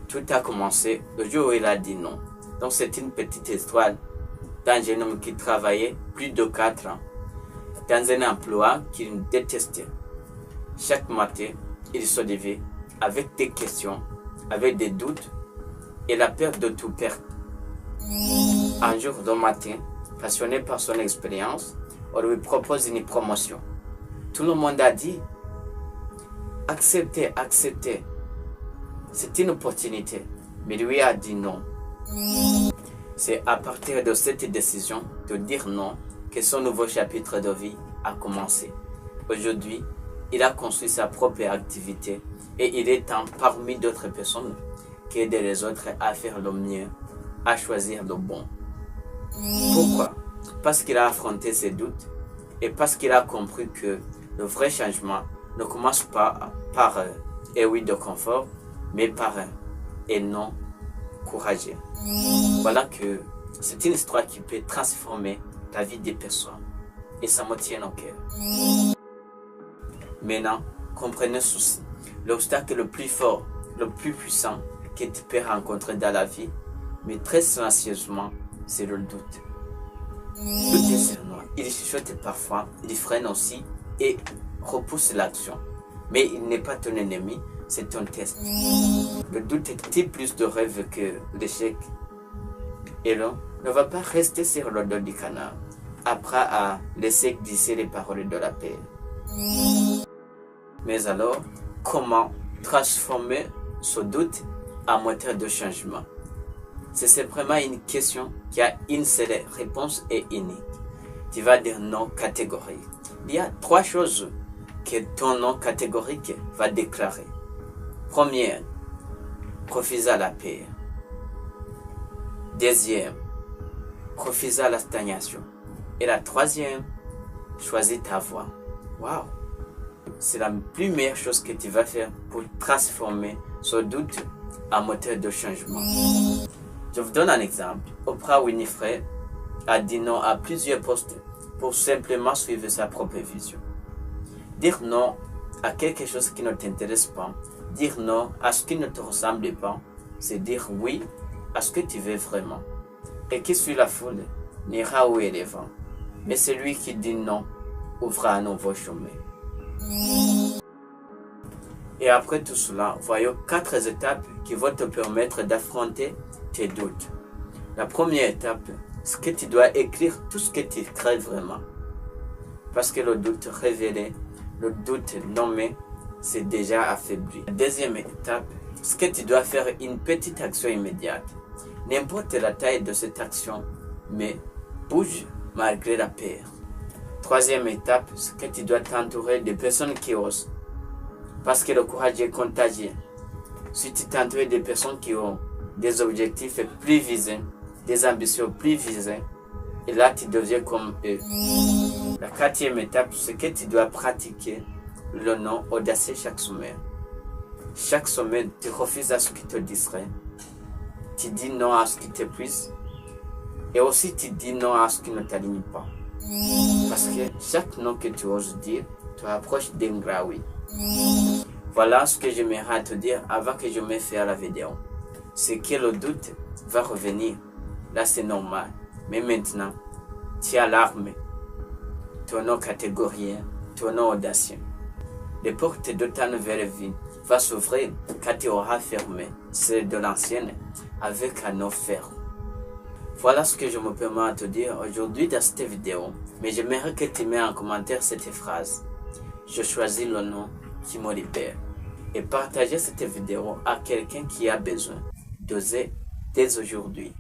tout a commencé le jour où il a dit non. Donc c'est une petite histoire d'un jeune homme qui travaillait plus de 4 ans dans un emploi qu'il détestait. Chaque matin, il se levait avec des questions, avec des doutes et la peur de tout perdre. Un jour de matin, passionné par son expérience, on lui propose une promotion. Tout le monde a dit « Acceptez, acceptez ». C'est une opportunité, mais lui a dit non. C'est à partir de cette décision de dire non que son nouveau chapitre de vie a commencé. Aujourd'hui, il a construit sa propre activité et il est parmi d'autres personnes qui aident les autres à faire le mieux, à choisir le bon. Pourquoi? Parce qu'il a affronté ses doutes et parce qu'il a compris que le vrai changement ne commence pas par un oui de confort, mais par un et non courageux. Voilà que c'est une histoire qui peut transformer la vie des personnes et ça me tient au cœur. Maintenant, comprenez ceci. L'obstacle le plus fort, le plus puissant que tu peux rencontrer dans la vie, mais très silencieusement, c'est le doute. Le discernement, il chuchote parfois, il freine aussi et repousse l'action. Mais il n'est pas ton ennemi, c'est ton test. Le doute est plus de rêve que l'échec. Et l'on ne va pas rester sur le dos du canard, après à laisser glisser les paroles de la paix. Mais alors, comment transformer ce doute en moteur de changement? C'est vraiment une question qui a une seule réponse et unique. Tu vas dire non catégorique. Il y a 3 choses que ton non catégorique va déclarer. Première, refuser la paix. Deuxième, refuser la stagnation. Et la troisième, choisis ta voie. Waouh! C'est la plus meilleure chose que tu vas faire pour transformer ce doute en moteur de changement. Je vous donne un exemple. Oprah Winfrey a dit non à plusieurs postes pour simplement suivre sa propre vision. Dire non à quelque chose qui ne t'intéresse pas, dire non à ce qui ne te ressemble pas, c'est dire oui à ce que tu veux vraiment. Et qui suit la foule n'ira où est le vent. Mais celui qui dit non ouvrira un nouveau chemin. Et après tout cela, voyons 4 étapes qui vont te permettre d'affronter tes doutes. La première étape, c'est que tu dois écrire tout ce que tu crées vraiment. Parce que le doute révélé, le doute nommé, c'est déjà affaibli. La deuxième étape, c'est que tu dois faire une petite action immédiate. N'importe la taille de cette action, mais bouge malgré la peur. Troisième étape, c'est que tu dois t'entourer de personnes qui osent. Parce que le courage est contagieux. Si tu t'entoures de personnes qui ont des objectifs plus visés, des ambitions plus visées, et là tu deviens comme eux. La quatrième étape, c'est que tu dois pratiquer le non audacieux chaque semaine. Chaque semaine, tu refuses à ce qui te distrait. Tu dis non à ce qui t'épuise. Et aussi, tu dis non à ce qui ne t'aligne pas. Parce que chaque non que tu oses dire te rapproche d'un grand oui. Voilà ce que j'aimerais te dire avant que je me fasse la vidéo. C'est que le doute va revenir. Là, c'est normal. Mais maintenant, tu as l'arme. Ton nom catégorien, ton nom audacieux. Les portes de ta nouvelle vie vont s'ouvrir quand tu auras fermé celle de l'ancienne avec un nom ferme. Voilà ce que je me permets de te dire aujourd'hui dans cette vidéo. Mais j'aimerais que tu mettes en commentaire cette phrase. Je choisis le nom qui me libère. Et partagez cette vidéo à quelqu'un qui a besoin d'oser dès aujourd'hui.